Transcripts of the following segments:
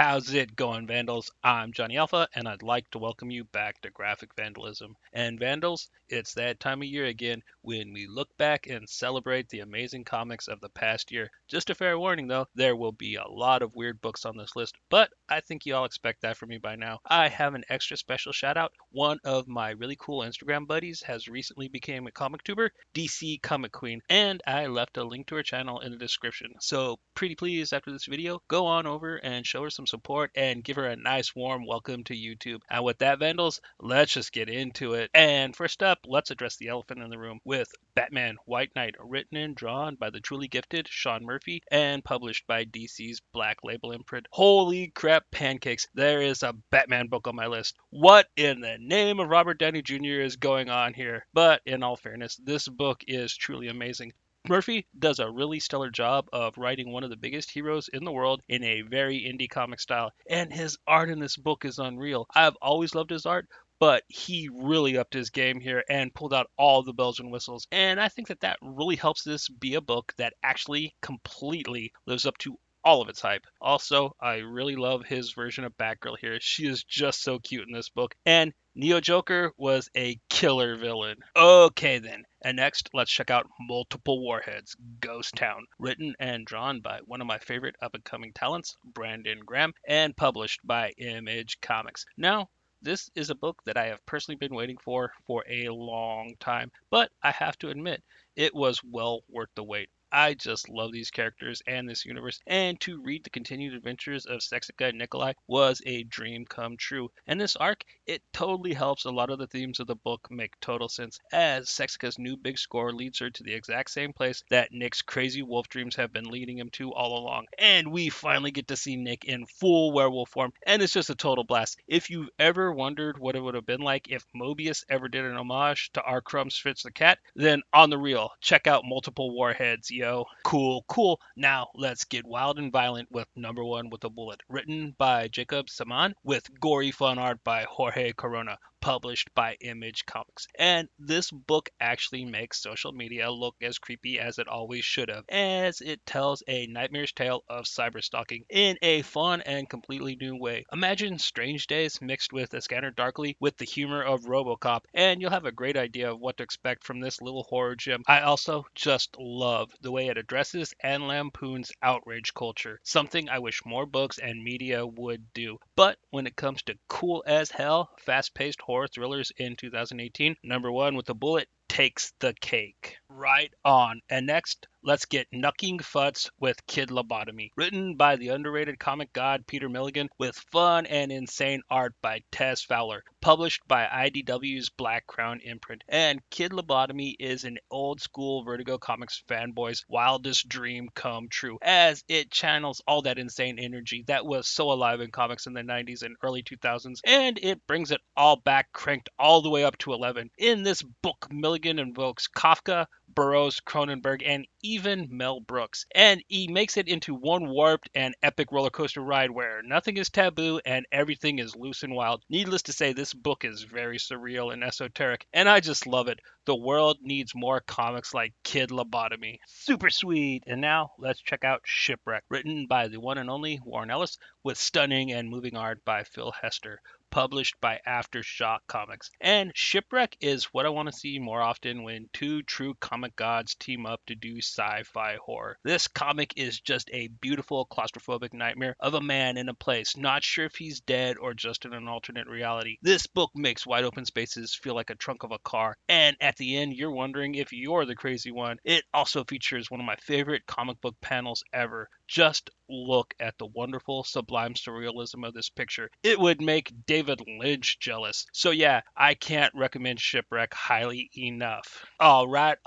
How's it going, Vandals? I'm Johnny Alpha, and I'd like to welcome you back to Graphic Vandalism. And Vandals, it's that time of year again when we look back and celebrate the amazing comics of the past year. Just a fair warning though, there will be a lot of weird books on this list, but I think you all expect that from me by now. I have an extra special shout out. One of my really cool Instagram buddies has recently become a comic tuber, DCOMICQUEEN, and I left a link to her channel in the description. So pretty please, after this video, go on over and show her some support and give her a nice warm welcome to YouTube. And with that, Vandals, let's just get into it. And first up, let's address the elephant in the room with Batman White Knight, written and drawn by the truly gifted Sean Murphy and published by DC's Black Label imprint. Holy crap pancakes, there is a Batman book on my list. What in the name of Robert Downey Jr. is going on here? But in all fairness, this book is truly amazing. Murphy does a really stellar job of writing one of the biggest heroes in the world in a very indie comic style, and his art in this book is unreal. I've always loved his art, but he really upped his game here and pulled out all the bells and whistles. And I think that really helps this be a book that actually completely lives up to all of its hype. Also, I really love his version of Batgirl here. She is just so cute in this book. And Neo Joker was a killer villain. Okay then, and next let's check out Multiple Warheads, Ghost Town, written and drawn by one of my favorite up-and-coming talents, Brandon Graham, and published by Image Comics. Now, this is a book that I have personally been waiting for a long time, but I have to admit, it was well worth the wait. I just love these characters and this universe, and to read the continued adventures of Sexica and Nikolai was a dream come true. And this arc, it totally helps a lot of the themes of the book make total sense, as Sexica's new big score leads her to the exact same place that Nick's crazy wolf dreams have been leading him to all along. And we finally get to see Nick in full werewolf form, and it's just a total blast. If you've ever wondered what it would have been like if Mobius ever did an homage to R. Crumb's Fitz the Cat, then on the real, check out Multiple Warheads, yo. Cool, cool. Now let's get wild and violent with number one with a bullet. Written by Jacob Saman with gory fun art by Jorge Corona. Published by Image Comics. And this book actually makes social media look as creepy as it always should have, as it tells a nightmarish tale of cyberstalking in a fun and completely new way. Imagine Strange Days mixed with A Scanner Darkly with the humor of RoboCop, and you'll have a great idea of what to expect from this little horror gem. I also just love the way it addresses and lampoons outrage culture, something I wish more books and media would do. But when it comes to cool as hell, fast-paced horror thrillers in 2018, number one with a bullet takes the cake. Right on. And next, let's get Knucking Futz with Kid Lobotomy, written by the underrated comic god Peter Milligan with fun and insane art by Tess Fowler, published by IDW's Black Crown imprint. And Kid Lobotomy is an old school Vertigo Comics fanboy's wildest dream come true, as it channels all that insane energy that was so alive in comics in the 90s and early 2000s, and it brings it all back cranked all the way up to 11. In this book, Milligan invokes Kafka, Burroughs, Cronenberg, and even Mel Brooks. And he makes it into one warped and epic roller coaster ride where nothing is taboo and everything is loose and wild. Needless to say, this book is very surreal and esoteric, and I just love it. The world needs more comics like Kid Lobotomy. Super sweet! And now, let's check out Shipwreck, written by the one and only Warren Ellis, with stunning and moving art by Phil Hester, published by Aftershock Comics. And Shipwreck is what I want to see more often when two true comic gods team up to do sci-fi horror. This comic is just a beautiful claustrophobic nightmare of a man in a place, not sure if he's dead or just in an alternate reality. This book makes wide open spaces feel like a trunk of a car, and at the end you're wondering if you're the crazy one. It also features one of my favorite comic book panels ever. Just look at the wonderful, sublime surrealism of this picture. It would make David Lynch jealous. So yeah, I can't recommend Shipwreck highly enough. Alright.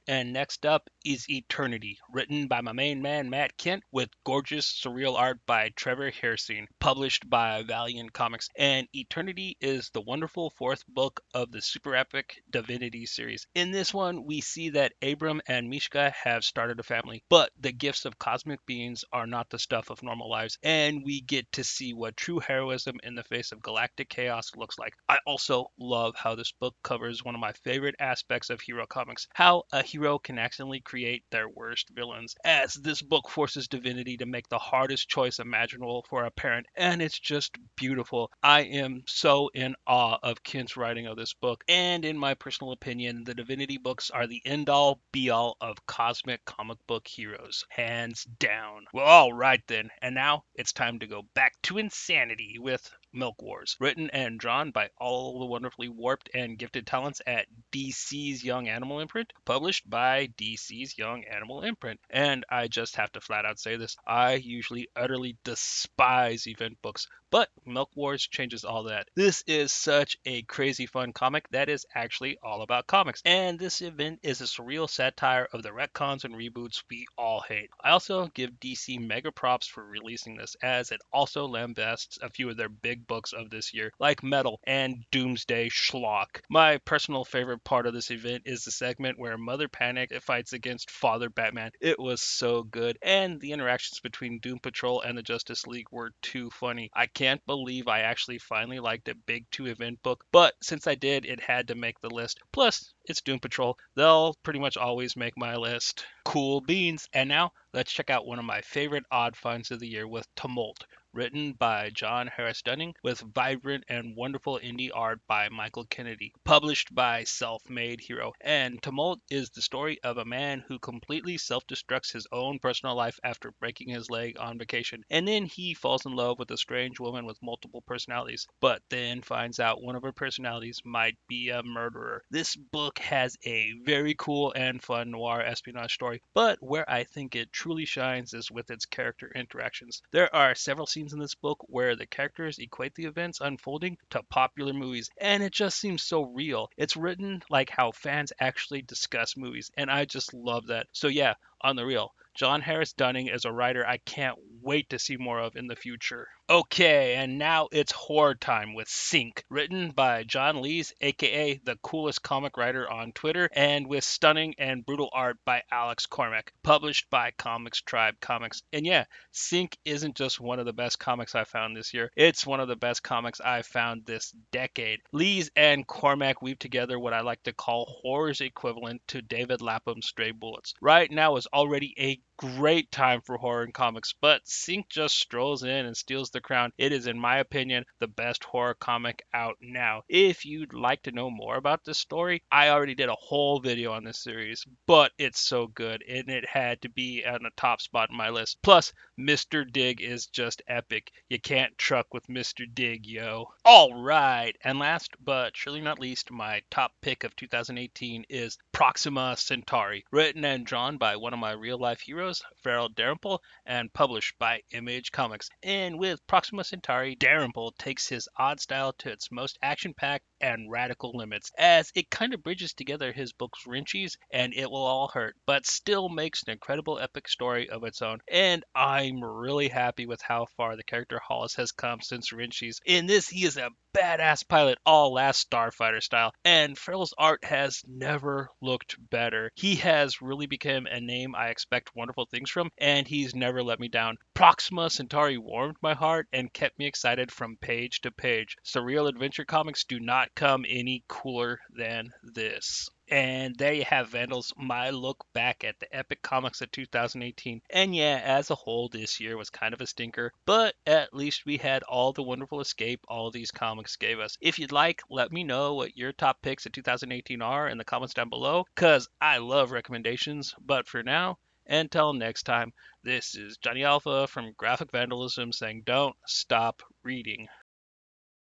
And next up is Eternity, written by my main man Matt Kent with gorgeous surreal art by Trevor Hairsine, published by Valiant Comics. And Eternity is the wonderful fourth book of the super epic Divinity series. In this one, we see that Abram and Mishka have started a family, but the gifts of cosmic beings are not the stuff of normal lives, and we get to see what true heroism in the face of galactic chaos looks like. I also love how this book covers one of my favorite aspects of hero comics, how a hero can accidentally create their worst villains, as this book forces divinity to make the hardest choice imaginable for a parent, and it's just beautiful. I am so in awe of Kent's writing of this book, and in my personal opinion, the Divinity books are the end-all, be-all of cosmic comic book heroes, hands down. Well, all right then, and now it's time to go back to insanity with Milk Wars, written and drawn by all the wonderfully warped and gifted talents at DC's Young Animal imprint, published by DC's Young Animal imprint. And I just have to flat out say this, I usually utterly despise event books, but Milk Wars changes all that. This is such a crazy fun comic that is actually all about comics, and this event is a surreal satire of the retcons and reboots we all hate. I also give DC mega props for releasing this, as it also lambasts a few of their big books of this year, like Metal and Doomsday Schlock. My personal favorite part of this event is the segment where Mother Panic fights against Father Batman. It was so good, and the interactions between Doom Patrol and the Justice League were too funny. I can't believe I actually finally liked a big 2 event book, but since I did, it had to make the list. Plus, it's Doom Patrol. They'll pretty much always make my list. Cool beans. And now, let's check out one of my favorite odd finds of the year with Tumult, written by John Harris Dunning, with vibrant and wonderful indie art by Michael Kennedy, published by Self-Made Hero. And Tumult is the story of a man who completely self-destructs his own personal life after breaking his leg on vacation, and then he falls in love with a strange woman with multiple personalities, but then finds out one of her personalities might be a murderer. This book has a very cool and fun noir espionage story, but where I think it truly shines is with its character interactions. There are several scenes in this book where the characters equate the events unfolding to popular movies, and it just seems so real. It's written like how fans actually discuss movies, and I just love that. So yeah, on the real, John Harris Dunning is a writer I can't wait to see more of in the future. Okay, and now it's horror time with Sync, written by John Lees, aka the coolest comic writer on Twitter, and with stunning and brutal art by Alex Cormack, published by Comics Tribe Comics. And yeah, Sync isn't just one of the best comics I found this year, it's one of the best comics I've found this decade. Lees and Cormack weave together what I like to call horror's equivalent to David Lapham's Stray Bullets. Right now is already a great time for horror in comics, but Sync just strolls in and steals the crown. It is, in my opinion, the best horror comic out now. If you'd like to know more about this story, I already did a whole video on this series, but it's so good and it had to be on the top spot in my list. Plus, Mr. Dig is just epic. You can't truck with Mr. Dig, yo. Alright, and last but surely not least, my top pick of 2018 is Proxima Centauri, written and drawn by one of my real life heroes, Farrell Dalrymple, and published by Image Comics. And with Proxima Centauri, Dalrymple takes his odd style to its most action-packed and radical limits, as it kind of bridges together his book's Wrenchies and It Will All Hurt, but still makes an incredible epic story of its own. And I'm really happy with how far the character Hollis has come since Wrenchies. In this, he is a badass pilot, all Last Starfighter style, and Farrell's art has never looked better. He has really become a name I expect wonderful things from, and he's never let me down. Proxima Centauri warmed my heart and kept me excited from page to page. Surreal adventure comics do not come any cooler than this. And there you have, Vandals, my look back at the epic comics of 2018. And yeah, as a whole, this year was kind of a stinker, but at least we had all the wonderful escape all these comics gave us. If you'd like, let me know what your top picks of 2018 are in the comments down below, because I love recommendations. But for now, until next time, this is Johnny Alpha from Graphic Vandalism saying don't stop reading.